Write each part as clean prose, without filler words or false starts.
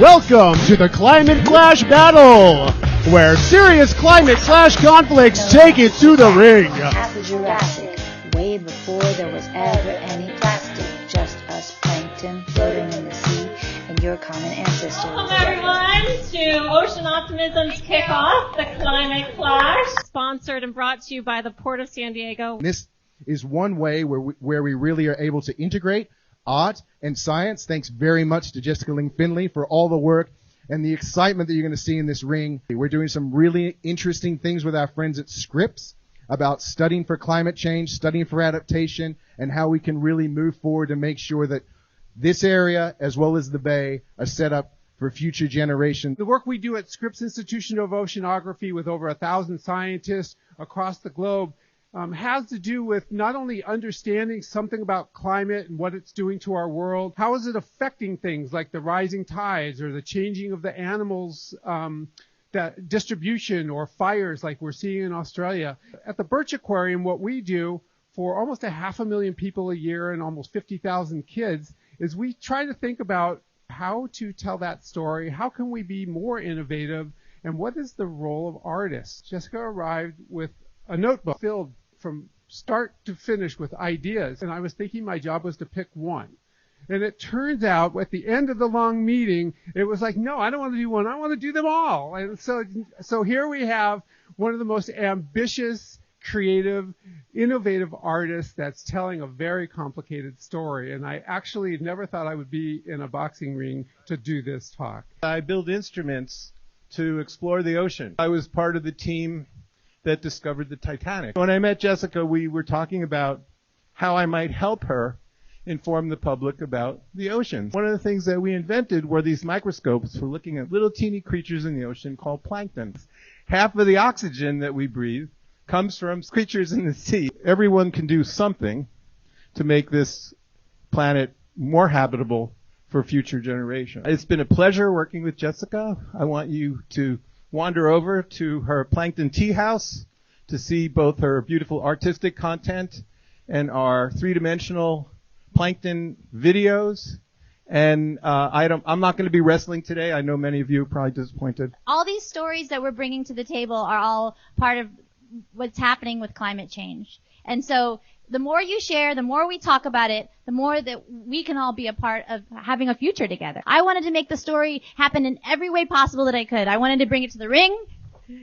Welcome to the Climate Clash Battle, where serious climate clash conflicts take it to the ring. After Jurassic, way before there was ever any plastic, just us plankton floating in the sea and your common ancestors. Welcome everyone to Ocean Optimism's kickoff, the Climate Clash, sponsored and brought to you by the Port of San Diego. This is one way where we really are able to integrate art and science. Thanks very much to Jessica Ling Findley for all the work and the excitement that you're going to see in this ring. We're doing some really interesting things with our friends at Scripps about studying for climate change, studying for adaptation, and how we can really move forward to make sure that this area, as well as the Bay, are set up for future generations. The work we do at Scripps Institution of Oceanography with over 1,000 scientists across the globe has to do with not only understanding something about climate and what it's doing to our world, how is it affecting things like the rising tides or the changing of the animals' that distribution or fires like we're seeing in Australia. At the Birch Aquarium, what we do for almost 500,000 people a year and almost 50,000 kids is we try to think about how to tell that story, how can we be more innovative, and what is the role of artists. Jessica arrived with a notebook filled from start to finish with ideas, and I was thinking my job was to pick one. And it turns out at the end of the long meeting, it was like, no, I don't want to do one. I want to do them all. And so here we have one of the most ambitious, creative, innovative artists that's telling a very complicated story. And I actually never thought I would be in a boxing ring to do this talk. I build instruments to explore the ocean. I was part of the team that discovered the Titanic. When I met Jessica, we were talking about how I might help her inform the public about the oceans. One of the things that we invented were these microscopes for looking at little teeny creatures in the ocean called plankton. Half of the oxygen that we breathe comes from creatures in the sea. Everyone can do something to make this planet more habitable for future generations. It's been a pleasure working with Jessica. I want you to wander over to her plankton tea house to see both her beautiful artistic content and our three-dimensional plankton videos. And I'm not going to be wrestling today. I know many of you are probably disappointed. All these stories that we're bringing to the table are all part of what's happening with climate change. And so the more you share, the more we talk about it, the more that we can all be a part of having a future together. I wanted to make the story happen in every way possible that I could. I wanted to bring it to the ring,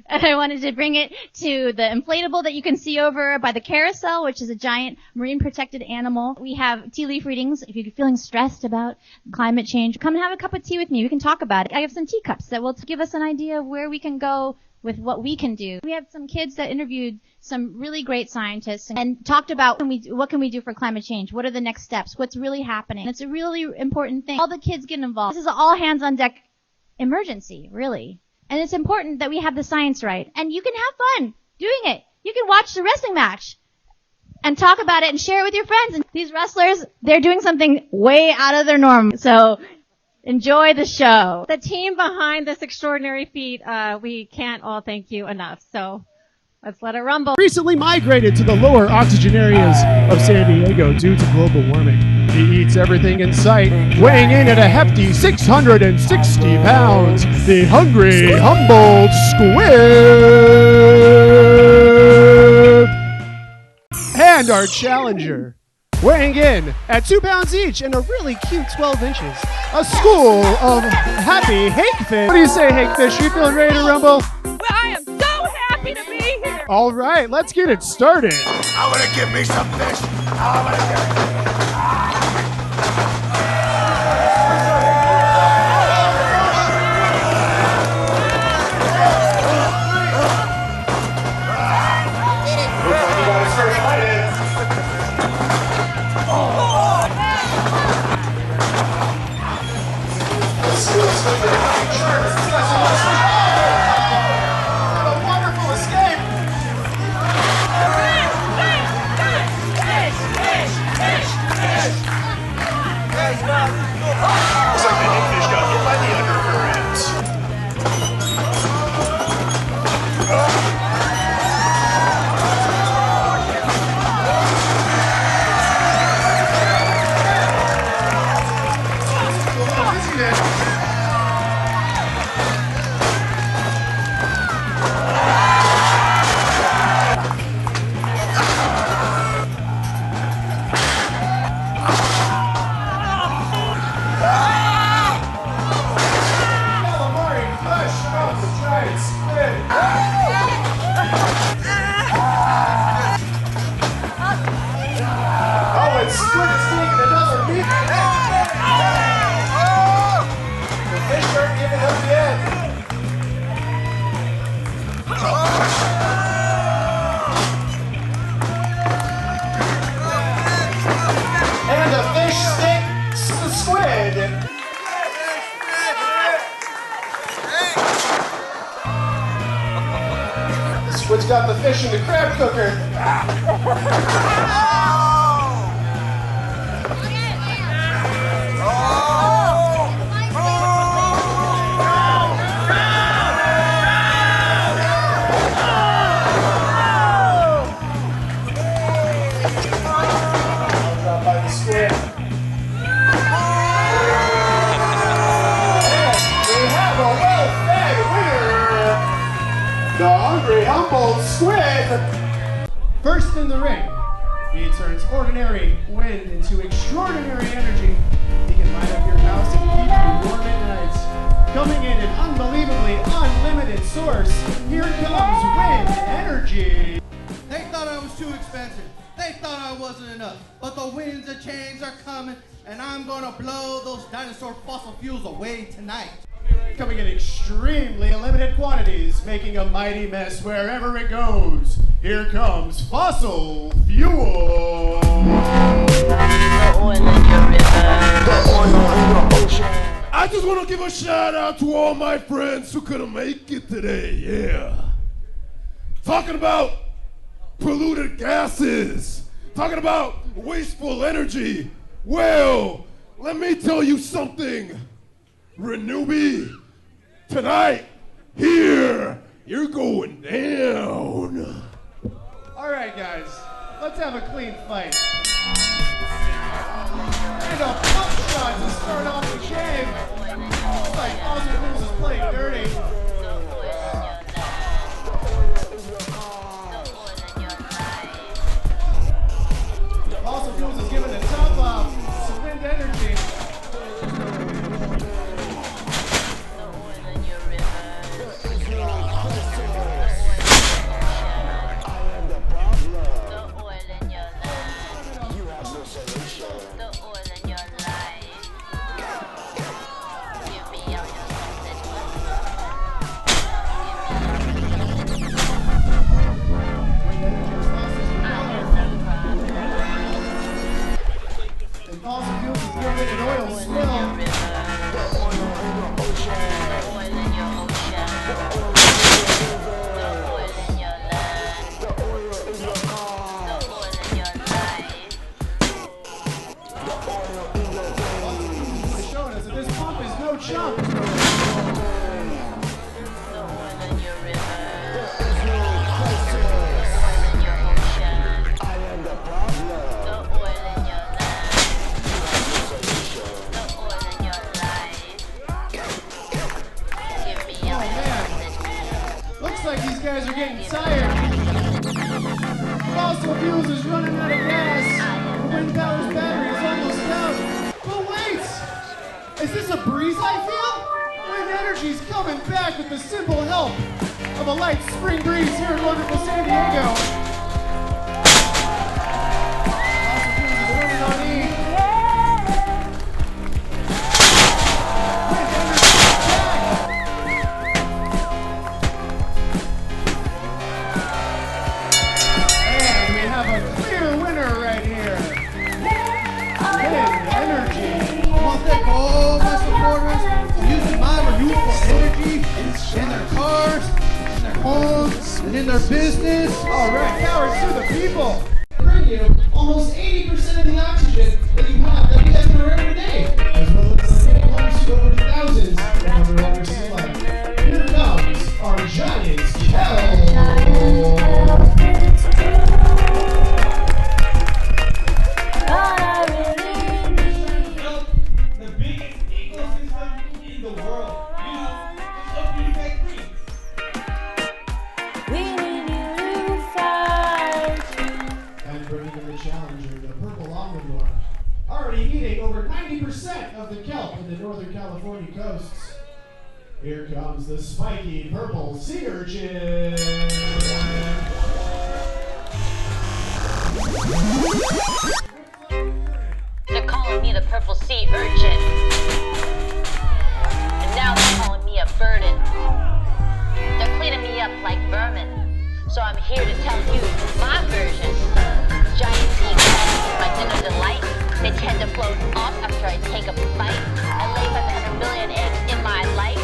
and I wanted to bring it to the inflatable that you can see over by the carousel, which is a giant marine protected animal. We have tea leaf readings. If you're feeling stressed about climate change, come and have a cup of tea with me. We can talk about it. I have some teacups that will give us an idea of where we can go with what we can do. We have some kids that interviewed some really great scientists and talked about what can we do for climate change? What are the next steps? What's really happening? It's a really important thing. All the kids get involved. This is an all hands on deck emergency, really. And it's important that we have the science right. And you can have fun doing it. You can watch the wrestling match and talk about it and share it with your friends. And these wrestlers, they're doing something way out of their norm. So enjoy the show. The team behind this extraordinary feat, we can't all thank you enough. So let's let it rumble. Recently migrated to the lower oxygen areas of San Diego due to global warming. He eats everything in sight, weighing in at a hefty 660 pounds, the Hungry Humboldt Squid. And our challenger, weighing in at 2 pounds each and a really cute 12 inches, a school of happy Hake Fish. What do you say, Hake Fish? You feeling ready to rumble? Well, I am so happy to be here. All right, let's get it started. I'm gonna give me some fish. I'm gonna get it. Looks like the Hake Fish got hit by the undercurrents. Squid's got the fish in the crab cooker. The Hungry Humboldt Squid! First in the ring, he turns ordinary wind into extraordinary energy. He can light up your house and keep you warm at night. Coming in an unbelievably unlimited source, here comes wind energy. They thought I was too expensive. They thought I wasn't enough. But the winds of change are coming, and I'm gonna blow those dinosaur fossil fuels away tonight. Coming in extremely limited quantities, making a mighty mess wherever it goes. Here comes fossil fuel. I just want to give a shout out to all my friends who couldn't make it today, yeah. Talking about polluted gases, talking about wasteful energy. Well, let me tell you something. Renewable, tonight, here, you're going down. All right, guys, let's have a clean fight. And a pump shot to start off the game. Looks like Fossil Fuels is playing dirty. Fossil Fuels is giving the top off some wind energy. Fossil Fuels is giving it an oil spill. Showing us that this pump is no chump. Like these guys are getting tired. Fossil Fuels is running out of gas. The wind power's battery is almost out. But wait! Is this a breeze I feel? Wind energy's coming back with the simple help of a light spring breeze here in wonderful San Diego. Fossil Fuels is running on E. Wind energy's back! Have a clear winner right here. Wind energy. I want to thank all my supporters for using my renewable energy in their cars, in their homes, and in their business. All right, cowards to the people. Bring you almost 80% of the oxygen that you have that you guys can around today, as well as the plunge to over thousands of underwater sea life. Here comes our Giant Kelp. Already eating over 90% of the kelp in the Northern California coasts. Here comes the spiky Purple Sea Urchin. They're calling me the Purple Sea Urchin. And now they're calling me a burden. They're cleaning me up like vermin. So I'm here to tell you my version. Giant sea crabs is my dinner delight. They tend to float off after I take a bite. I lay 500 million eggs in my life.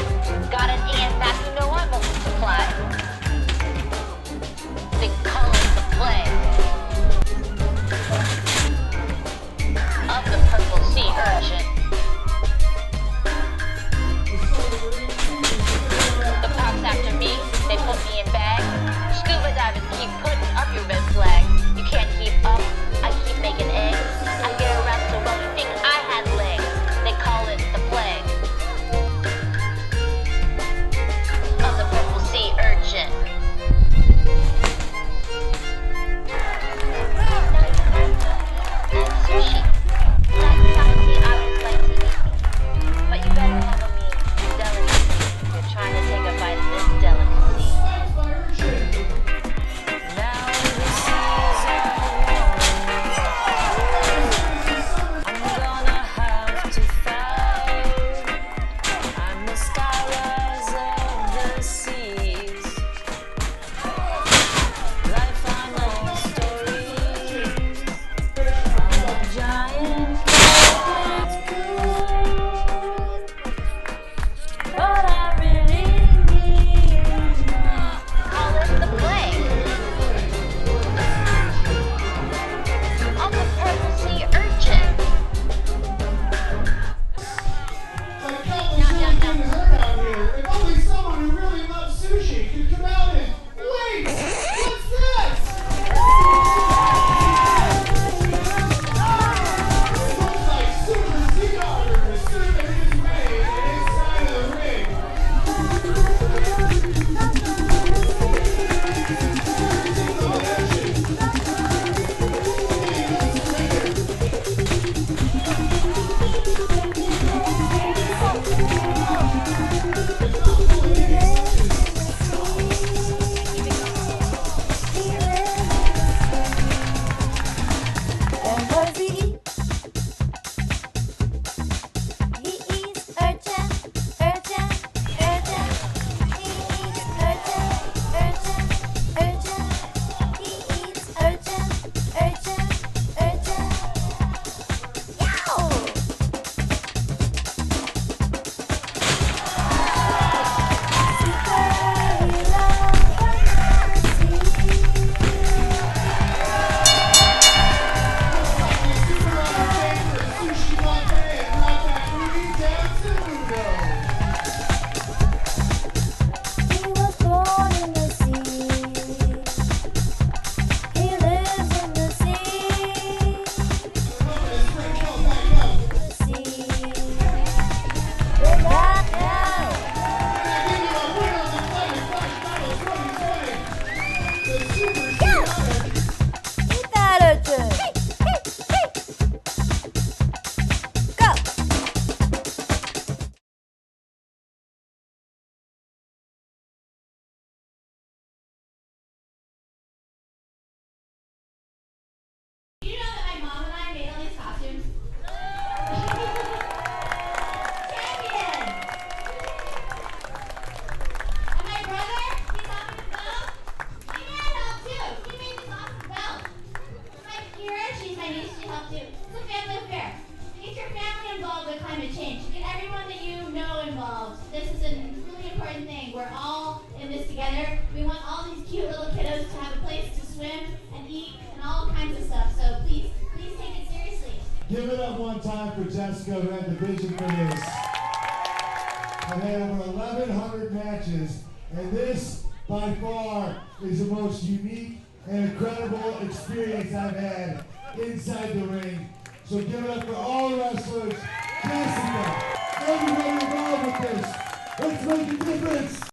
Got an ant back, you know I multiply. this is a really important thing. We're all in this together. We want all these cute little kiddos to have a place to swim and eat and all kinds of stuff. So please take it seriously. Give it up one time for Jessica, who had the vision for this. I've had over 1,100 matches, and this, by far, is the most unique and incredible experience I've had inside the ring. So give it up for all the wrestlers, Jessica, everybody involved with this. Let's make a difference.